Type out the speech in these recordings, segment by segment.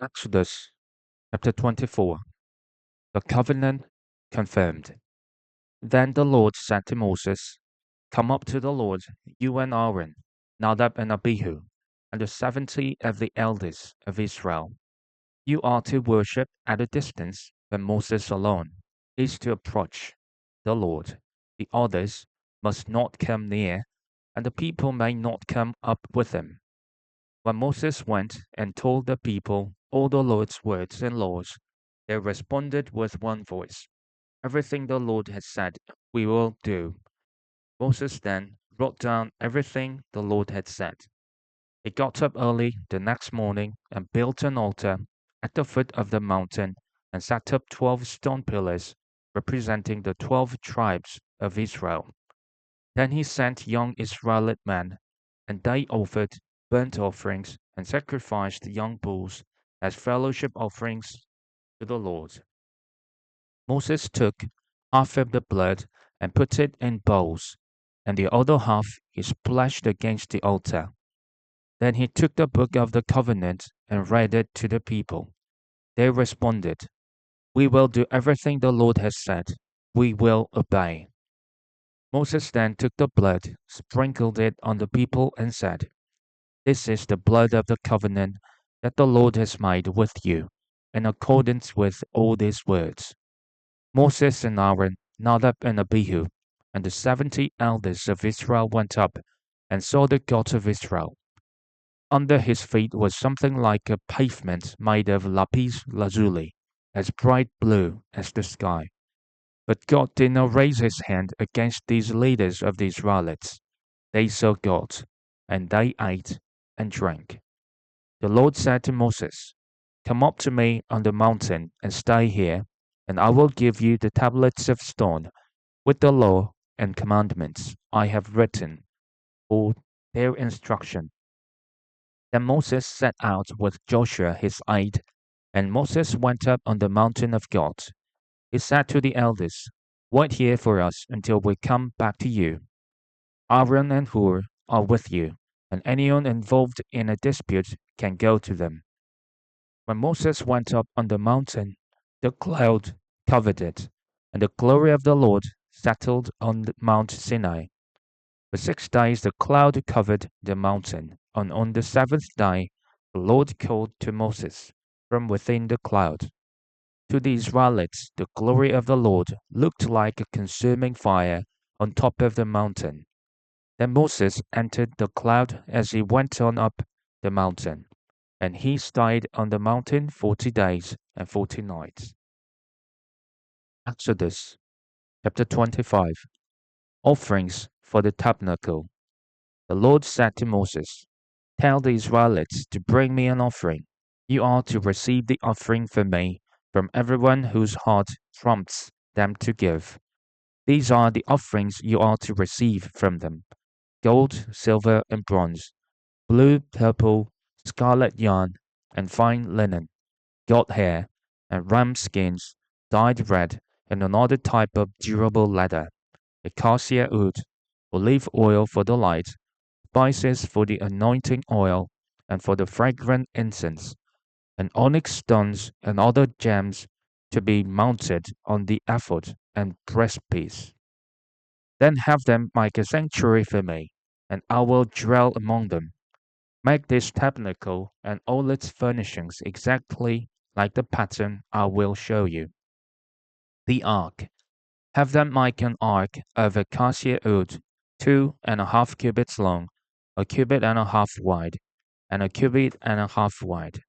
Exodus chapter 24. The covenant confirmed. Then the Lord said to Moses, "Come up to the Lord, you and Aaron, Nadab and Abihu, and the 70 of the elders of Israel. You are to worship at a distance, but Moses alone is to approach the Lord. The others must not come near, and the people may not come up with him." When Moses went and told the people all the Lord's words and laws, they responded with one voice, "Everything the Lord has said, we will do." Moses then wrote down everything the Lord had said. He got up early the next morning and built an altar at the foot of the mountain and set up 12 stone pillars representing the 12 tribes of Israel. Then he sent young Israelite men, and they offered burnt offerings and sacrificed young bulls as fellowship offerings to the Lord. Moses took half of the blood and put it in bowls, and the other half he splashed against the altar. Then he took the book of the covenant and read it to the people. They responded, "We will do everything the Lord has said. We will obey." Moses then took the blood, sprinkled it on the people, and said, "This is the blood of the covenant that the Lord has made with you, in accordance with all these words." Moses and Aaron, Nadab and Abihu, and the 70 elders of Israel went up and saw the God of Israel. Under his feet was something like a pavement made of lapis lazuli, as bright blue as the sky. But God did not raise his hand against these leaders of the Israelites. They saw God, and they ate and drank. The Lord said to Moses, "Come up to me on the mountain and stay here, and I will give you the tablets of stone with the law and commandments I have written for their instruction." Then Moses set out with Joshua his aide, and Moses went up on the mountain of God. He said to the elders, "Wait here for us until we come back to you. Aaron and Hur are with you, and anyone involved in a dispute can go to them." When Moses went up on the mountain, the cloud covered it, and the glory of the Lord settled on Mount Sinai. For 6 days the cloud covered the mountain, and on the seventh day the Lord called to Moses from within the cloud. To the Israelites the glory of the Lord looked like a consuming fire on top of the mountain. Then Moses entered the cloud as he went on up the mountain, and he stayed on the mountain 40 days and 40 nights. Exodus chapter 25. Offerings for the tabernacle. The Lord said to Moses, "Tell the Israelites to bring me an offering. You are to receive the offering for me from everyone whose heart prompts them to give. These are the offerings you are to receive from them: gold, silver, and bronze, blue, purple, scarlet yarn, and fine linen, goat hair, and ram skins dyed red, and another type of durable leather, acacia wood, olive oil for the light, spices for the anointing oil and for the fragrant incense, and onyx stones and other gems to be mounted on the ephod and breastpiece. Then have them make a sanctuary for me, and I will dwell among them. Make this tabernacle and all its furnishings exactly like the pattern I will show you. The ark. Have them make an ark of acacia wood, 2.5 cubits long, a cubit and a half wide, and a cubit and a half wide.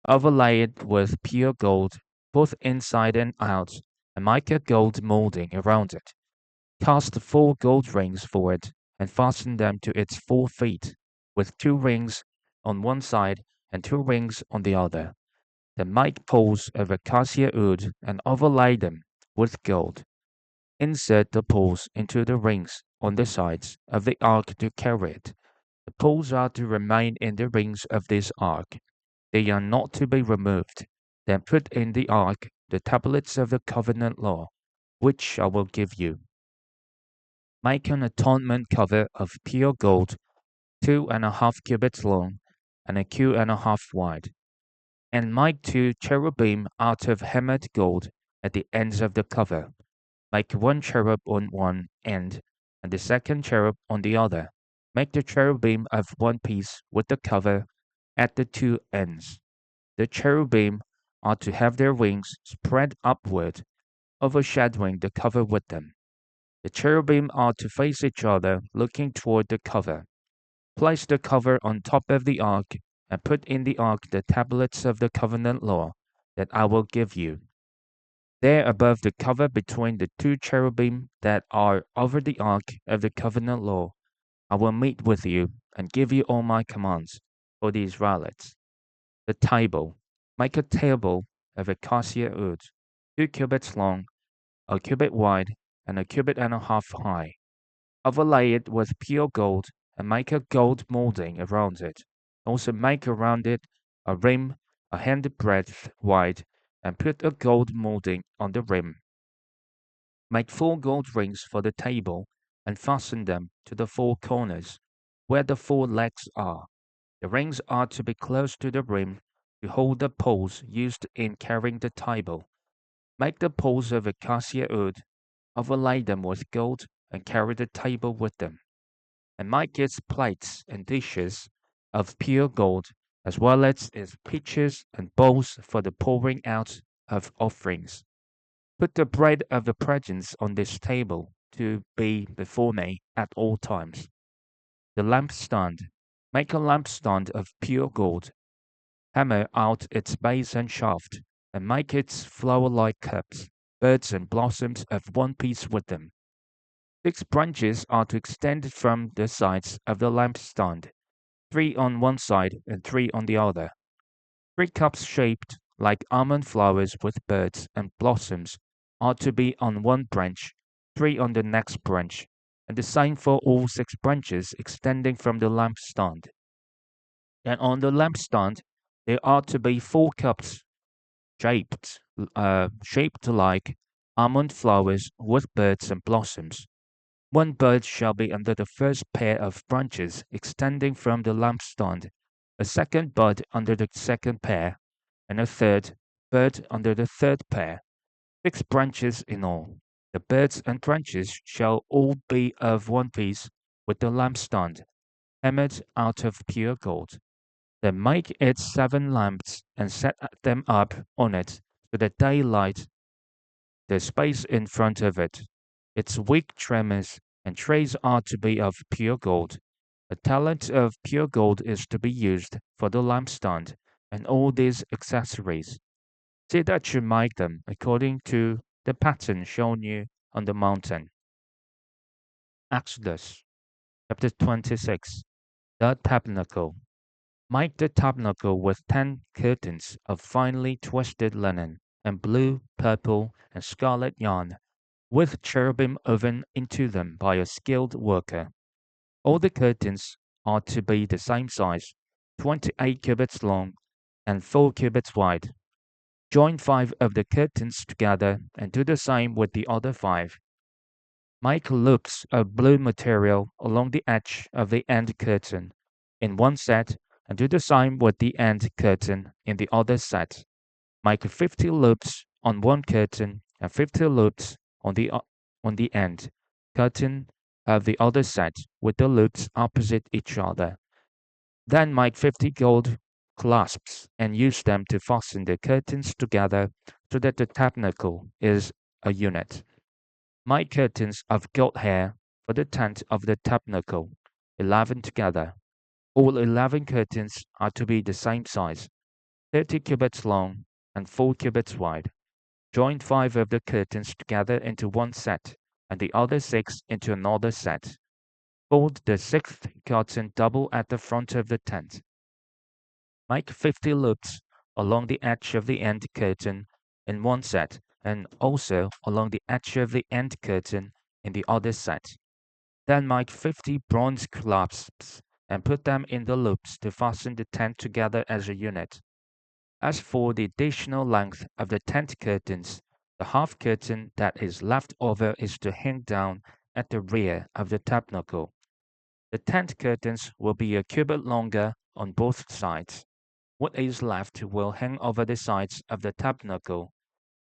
Overlay it with pure gold, both inside and out, and make a gold molding around it. Cast 4 gold rings for it, and fasten them to its 4 feet, with 2 rings on one side and 2 rings on the other. Then make poles of acacia wood and overlay them with gold. Insert the poles into the rings on the sides of the ark to carry it. The poles are to remain in the rings of this ark. They are not to be removed. Then put in the ark the tablets of the covenant law, which I will give you. Make an atonement cover of pure gold, 2.5 cubits long, and a cubit and a half wide. And make 2 cherubim out of hammered gold at the ends of the cover. Make 1 cherub on one end, and the second cherub on the other. Make the cherubim of one piece with the cover at the 2 ends. The cherubim are to have their wings spread upward, overshadowing the cover with them. The cherubim are to face each other, looking toward the cover. Place the cover on top of the ark, and put in the ark the tablets of the covenant law that I will give you. There above the cover between the 2 cherubim that are over the ark of the covenant law, I will meet with you and give you all my commands for the Israelites. The table. Make a table of acacia wood, 2 cubits long, a cubit wide, and a cubit and a half high. Overlay it with pure gold, and make a gold molding around it. Also make around it a rim a handbreadth wide, and put a gold molding on the rim. Make 4 gold rings for the table, and fasten them to the 4 corners, where the 4 legs are. The rings are to be close to the rim to hold the poles used in carrying the table. Make the poles of acacia wood, overlay them with gold, and carry the table with them. And make its plates and dishes of pure gold, as well as its pitchers and bowls for the pouring out of offerings. Put the bread of the presence on this table to be before me at all times. The lampstand. Make a lampstand of pure gold. Hammer out its base and shaft, and make its flower-like cups, buds and blossoms of one piece with them. 6 branches are to extend from the sides of the lampstand, 3 on one side and 3 on the other. 3 cups shaped like almond flowers with buds and blossoms are to be on one branch, 3 on the next branch, and the same for all 6 branches extending from the lampstand. And on the lampstand there are to be 4 cups shaped, shaped like almond flowers with buds and blossoms. 1 bud shall be under the first pair of branches extending from the lampstand, a second bud under the second pair, and a third bud under the third pair. 6 branches in all. The buds and branches shall all be of one piece with the lampstand, hammered out of pure gold. Then make it 7 lamps and set them up on it so that they light the space in front of it. Its wick tremors and trays are to be of pure gold. A talent of pure gold is to be used for the lampstand and all these accessories. See that you make them according to the pattern shown you on the mountain. Exodus chapter 26. The tabernacle. Make the tabernacle with 10 curtains of finely twisted linen, and blue, purple, and scarlet yarn, with cherubim woven into them by a skilled worker. All the curtains are to be the same size, 28 cubits long and 4 cubits wide. Join 5 of the curtains together and do the same with the other 5. Make loops of blue material along the edge of the end curtain in one set, and do the same with the end curtain in the other set. Make 50 loops on one curtain and 50 loops on the end curtain of the other set with the loops opposite each other. Then make 50 gold clasps and use them to fasten the curtains together so that the tabernacle is a unit. Make curtains of goat hair for the tent of the tabernacle, 11 together. All 11 curtains are to be the same size, 30 cubits long and 4 cubits wide. Join 5 of the curtains together into one set, and the other 6 into another set. Fold the 6th curtain double at the front of the tent. Make 50 loops along the edge of the end curtain in one set, and also along the edge of the end curtain in the other set. Then make 50 bronze clasps and put them in the loops to fasten the tent together as a unit. As for the additional length of the tent curtains, the half curtain that is left over is to hang down at the rear of the tabernacle. The tent curtains will be a cubit longer on both sides. What is left will hang over the sides of the tabernacle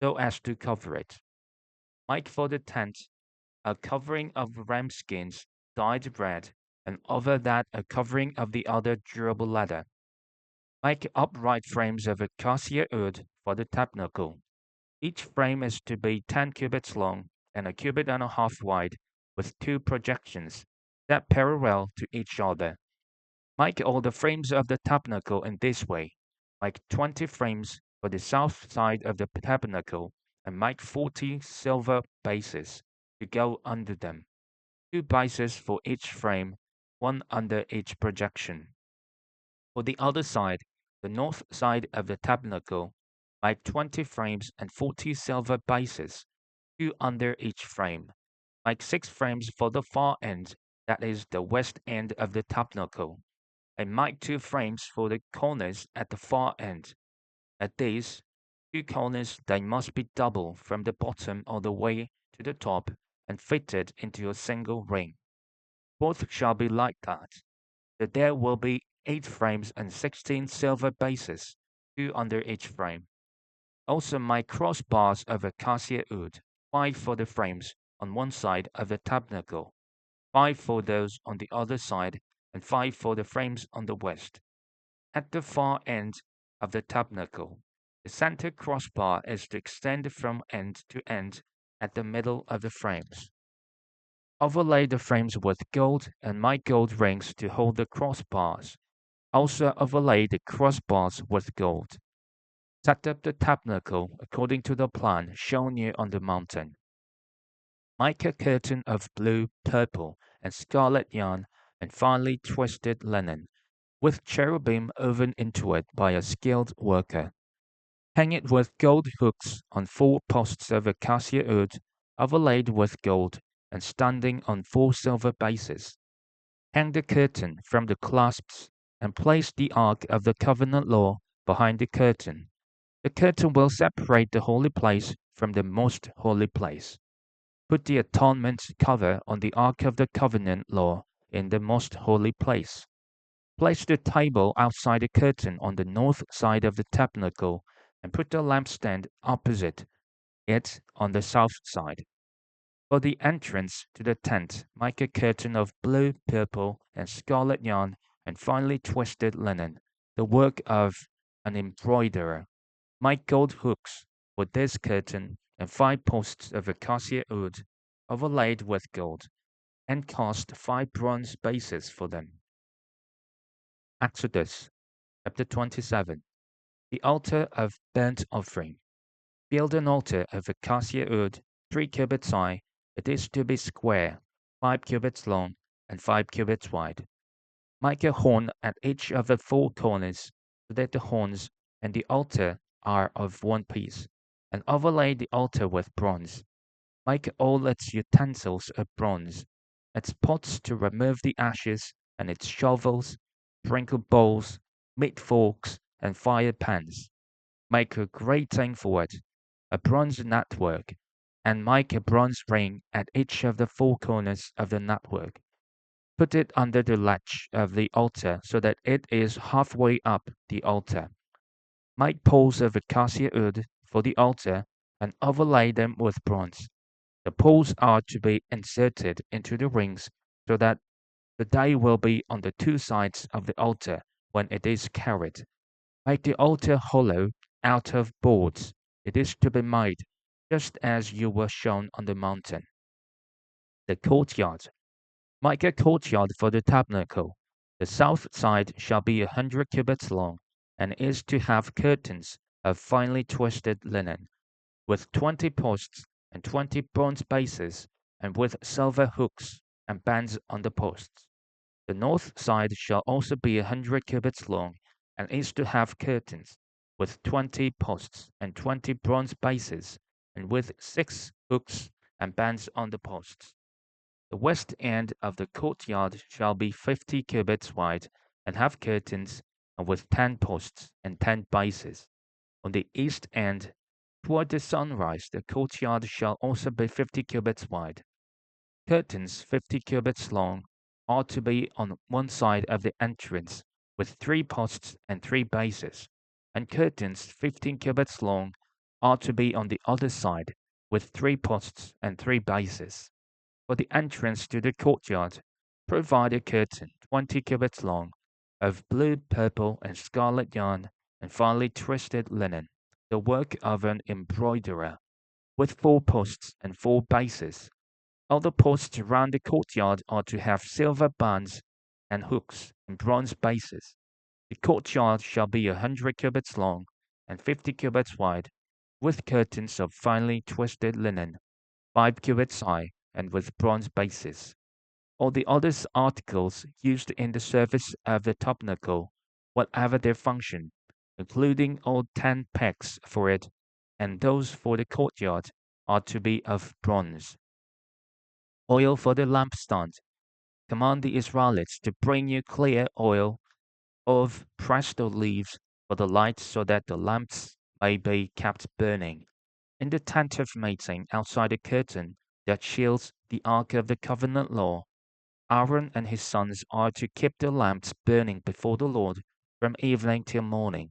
so as to cover it. Make for the tent a covering of ram skins dyed red, and over that a covering of the other durable leather. Make upright frames of acacia wood for the tabernacle. Each frame is to be 10 cubits long and a cubit and a half wide, with 2 projections that parallel to each other. Make all the frames of the tabernacle in this way. Make 20 frames for the south side of the tabernacle, and make 40 silver bases to go under them, 2 bases for each frame, one under each projection. For the other side, the north side of the tabernacle, make 20 frames and 40 silver bases, 2 under each frame. Make 6 frames for the far end, that is the west end of the tabernacle, and make 2 frames for the corners at the far end. At these 2 corners they must be double from the bottom all the way to the top and fitted into a single ring. Both shall be like that. So there will be 8 frames and 16 silver bases, 2 under each frame. Also make crossbars of acacia wood, 5 for the frames on one side of the tabernacle, 5 for those on the other side, and 5 for the frames on the west. At the far end of the tabernacle, the center crossbar is to extend from end to end at the middle of the frames. Overlay the frames with gold and make gold rings to hold the crossbars. Also overlay the crossbars with gold. Set up the tabernacle according to the plan shown you on the mountain. Make a curtain of blue, purple, and scarlet yarn and finely twisted linen, with cherubim woven into it by a skilled worker. Hang it with gold hooks on 4 posts of acacia wood, overlaid with gold, and standing on 4 silver bases. Hang the curtain from the clasps, and place the ark of the covenant law behind the curtain. The curtain will separate the holy place from the most holy place. Put the atonement cover on the ark of the covenant law in the most holy place. Place the table outside the curtain on the north side of the tabernacle, and put the lampstand opposite it on the south side. For the entrance to the tent, make a curtain of blue, purple, and scarlet yarn and finely twisted linen, the work of an embroiderer. Make gold hooks for this curtain and 5 posts of acacia wood, overlaid with gold, and cast 5 bronze bases for them. Exodus chapter 27. The altar of burnt offering. Build an altar of acacia wood, 3 cubits high. It is to be square, 5 cubits long, and 5 cubits wide. Make a horn at each of the 4 corners, so that the horns and the altar are of one piece, and overlay the altar with bronze. Make all its utensils of bronze, its pots to remove the ashes, and its shovels, sprinkle bowls, meat forks, and fire pans. Make a grating for it, a bronze network, and make a bronze ring at each of the 4 corners of the network. Put it under the latch of the altar so that it is halfway up the altar. Make poles of acacia wood for the altar and overlay them with bronze. The poles are to be inserted into the rings so that they will be on the 2 sides of the altar when it is carried. Make the altar hollow out of boards. It is to be made just as you were shown on the mountain. The courtyard. Make a courtyard for the tabernacle. The south side shall be 100 cubits long, and is to have curtains of finely twisted linen, with 20 posts and 20 bronze bases, and with silver hooks and bands on the posts. The north side shall also be 100 cubits long, and is to have curtains, with 20 posts and 20 bronze bases, and with 6 hooks and bands on the posts. The west end of the courtyard shall be 50 cubits wide, and have curtains, and with 10 posts and 10 bases. On the east end, toward the sunrise, the courtyard shall also be 50 cubits wide. Curtains 50 cubits long are to be on one side of the entrance, with 3 posts and 3 bases, and curtains 15 cubits long are to be on the other side, with 3 posts and 3 bases. For the entrance to the courtyard, provide a curtain 20 cubits long of blue, purple, and scarlet yarn and finely twisted linen, the work of an embroiderer, with 4 posts and 4 bases. All the posts round the courtyard are to have silver bands and hooks and bronze bases. The courtyard shall be 100 cubits long and 50 cubits wide, with curtains of finely twisted linen, 5 cubits high, and with bronze bases. All the other articles used in the service of the tabernacle, whatever their function, including all tent pegs for it, and those for the courtyard, are to be of bronze. Oil for the lampstand. Command the Israelites to bring you clear oil of pressed leaves for the light so that the lamps may be kept burning. In the tent of meeting outside the curtain that shields the ark of the covenant law, Aaron and his sons are to keep the lamps burning before the Lord from evening till morning.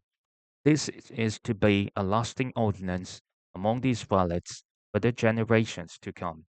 This is to be a lasting ordinance among the Israelites for the generations to come.